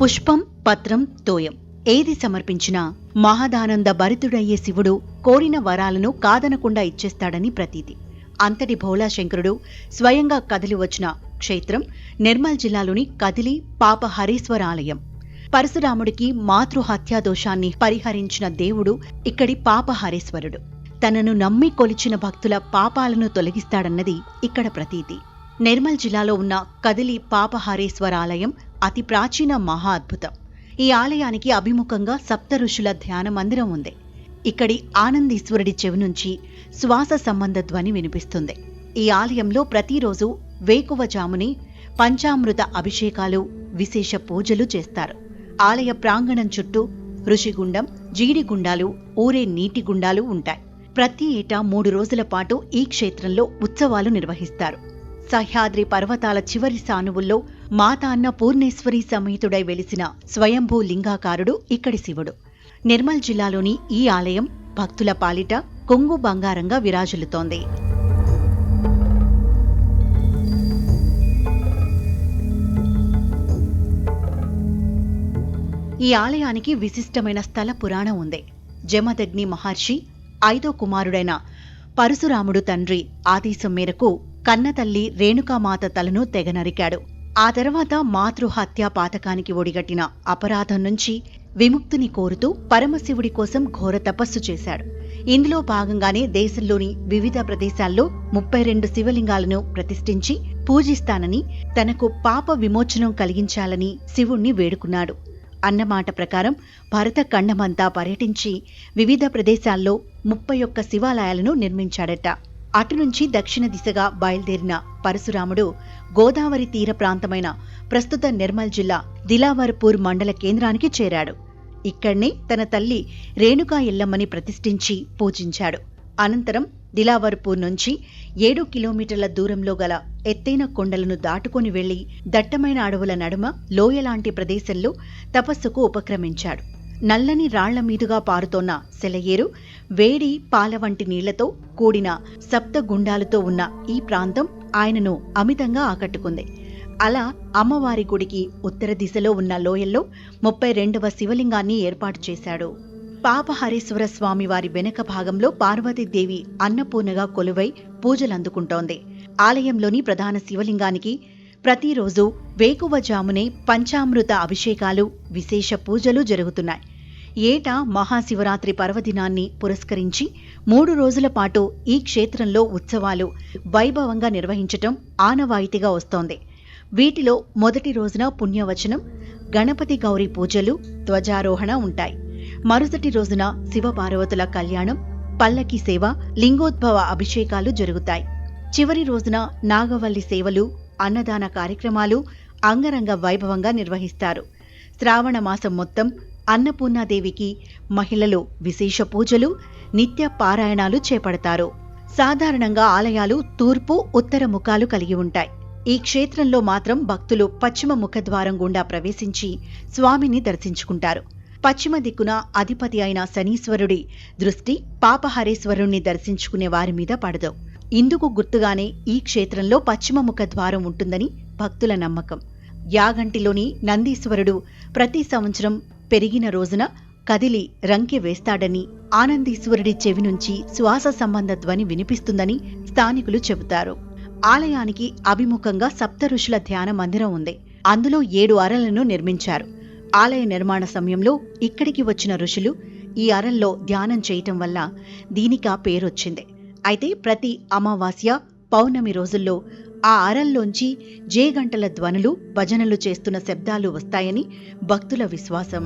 పుష్పం, పత్రం, తోయం ఏది సమర్పించినా మహదానంద భరితుడయ్యే శివుడు కోరిన వరాలను కాదనకుండా ఇచ్చేస్తాడని ప్రతీతి. అంతటి భోళాశంకరుడు స్వయంగా కదిలి వచ్చిన క్షేత్రం నిర్మల్ జిల్లాలోని కదిలి పాపహరేశ్వర ఆలయం. పరశురాముడికి మాతృహత్యా దోషాన్ని పరిహరించిన దేవుడు ఇక్కడి పాపహరేశ్వరుడు. తనను నమ్మి కొలిచిన భక్తుల పాపాలను తొలగిస్తాడన్నది ఇక్కడ ప్రతీతి. నిర్మల్ జిల్లాలో ఉన్న కదిలి పాపహరేశ్వర ఆలయం అతి ప్రాచీన మహా అద్భుతం. ఈ ఆలయానికి అభిముఖంగా సప్త ఋషుల ధ్యాన మందిరం ఉంది. ఇక్కడి ఆనందీశ్వరుడి చెవి నుంచి శ్వాస సంబంధ ధ్వని వినిపిస్తుంది. ఈ ఆలయంలో ప్రతిరోజు వేకువజాముని పంచామృత అభిషేకాలు, విశేష పూజలు చేస్తారు. ఆలయ ప్రాంగణం చుట్టూ ఋషిగుండం, జీడిగుండాలు, ఊరే నీటి గుండాలు ఉంటాయి. ప్రతి ఏటా 3 రోజుల పాటు ఈ క్షేత్రంలో ఉత్సవాలు నిర్వహిస్తారు. సహ్యాద్రి పర్వతాల చివరి సానువుల్లో మాతా అన్నపూర్ణేశ్వరి సమేతుడై వెలిసిన స్వయంభూ లింగాకారుడు ఇక్కడి శివుడు. నిర్మల్ జిల్లాలోని ఈ ఆలయం భక్తుల పాలిట కొంగు బంగారంగా విరాజిల్లుతోంది. ఈ ఆలయానికి విశిష్టమైన స్థల పురాణం ఉంది. జమదగ్ని మహర్షి 5వ కుమారుడైన పరశురాముడు తండ్రి ఆదేశం మేరకు కన్నతల్లి రేణుకామాత తలను తెగనరికాడు. ఆ తర్వాత మాతృహత్యా పాతకానికి ఒడిగట్టిన అపరాధం నుంచి విముక్తిని కోరుతూ పరమశివుడి కోసం ఘోర తపస్సు చేశాడు. ఇందులో భాగంగానే దేశంలోని వివిధ ప్రదేశాల్లో 32 శివలింగాలను ప్రతిష్ఠించి పూజిస్తానని, తనకు పాప విమోచనం కలిగించాలని శివుణ్ణి వేడుకున్నాడు. అన్నమాట ప్రకారం భరతఖండమంతా పర్యటించి వివిధ ప్రదేశాల్లో 31 శివాలయాలను నిర్మించాడట. అటు నుంచి దక్షిణ దిశగా బయలుదేరిన పరశురాముడు గోదావరి తీర ప్రాంతమైన ప్రస్తుత నిర్మల్ జిల్లా దిలావర్పూర్ మండల కేంద్రానికి చేరాడు. ఇక్కడ్నే తన తల్లి రేణుకా ఎల్లమ్మని ప్రతిష్ఠించి పూజించాడు. అనంతరం దిలావర్పూర్ నుంచి 7 కిలోమీటర్ల దూరంలో గల ఎత్తైన కొండలను దాటుకొని వెళ్లి దట్టమైన అడవుల నడుమ లోయలాంటి ప్రదేశంలో తపస్సుకు ఉపక్రమించాడు. నల్లని రాళ్ల మీదుగా పారుతోన్న సెలయేరు, వేడి పాల వంటి నీళ్లతో కూడిన సప్త గుండాలతో ఉన్న ఈ ప్రాంతం ఆయనను అమితంగా ఆకట్టుకుంది. అలా అమ్మవారి గుడికి ఉత్తర దిశలో ఉన్న లోయల్లో 32వ శివలింగాన్ని ఏర్పాటు చేశాడు. పాపహరేశ్వర స్వామి వారి వెనక భాగంలో పార్వతీదేవి అన్నపూర్ణగా కొలువై పూజలందుకుంటోంది. ఆలయంలోని ప్రధాన శివలింగానికి ప్రతిరోజు వేకువజామునే పంచామృత అభిషేకాలు, విశేష పూజలు జరుగుతున్నాయి. ఏటా మహాశివరాత్రి పర్వదినాన్ని పురస్కరించి 3 రోజుల పాటు ఈ క్షేత్రంలో ఉత్సవాలు వైభవంగా నిర్వహించటం ఆనవాయితీగా వస్తోంది. వీటిలో మొదటి రోజున పుణ్యవచనం, గణపతి గౌరీ పూజలు, ధ్వజారోహణ ఉంటాయి. మరుసటి రోజున శివపార్వతుల కళ్యాణం, పల్లకి సేవ, లింగోద్భవ అభిషేకాలు జరుగుతాయి. చివరి రోజున నాగవల్లి సేవలు, అన్నదాన కార్యక్రమాలు అంగరంగ వైభవంగా నిర్వహిస్తారు. శ్రావణ మాసం మొత్తం అన్నపూర్ణాదేవికి మహిళలు విశేష పూజలు, నిత్య పారాయణాలు చేపడతారు. సాధారణంగా ఆలయాలు తూర్పు, ఉత్తర ముఖాలు కలిగి ఉంటాయి. ఈ క్షేత్రంలో మాత్రం భక్తులు పశ్చిమ ముఖద్వారం గుండా ప్రవేశించి స్వామిని దర్శించుకుంటారు. పశ్చిమ దిక్కున అధిపతి అయిన శనీశ్వరుడి దృష్టి పాపహరేశ్వరుణ్ణి దర్శించుకునే వారి మీద పడదు. ఇందుకు గుర్తుగానే ఈ క్షేత్రంలో పశ్చిమ ముఖ ద్వారం ఉంటుందని భక్తుల నమ్మకం. యాగంటిలోని నందీశ్వరుడు ప్రతి సంవత్సరం పెరిగిన రోజున కదిలి రంకె వేస్తాడని, ఆనందీశ్వరుడి చెవి నుంచి శ్వాస సంబంధ ధ్వని వినిపిస్తుందని స్థానికులు చెబుతారు. ఆలయానికి అభిముఖంగా సప్త ఋషుల ధ్యాన మందిరం ఉంది. అందులో 7 అరలను నిర్మించారు. ఆలయ నిర్మాణ సమయంలో ఇక్కడికి వచ్చిన ఋషులు ఈ అరల్లో ధ్యానం చేయటం వల్ల దీనికా పేరొచ్చింది. అయితే ప్రతి అమావాస్య, పౌర్ణమి రోజుల్లో ఆ అరల్లోంచి జేగంటల ధ్వనులు, భజనలు చేస్తున్న శబ్దాలు వస్తాయని భక్తుల విశ్వాసం.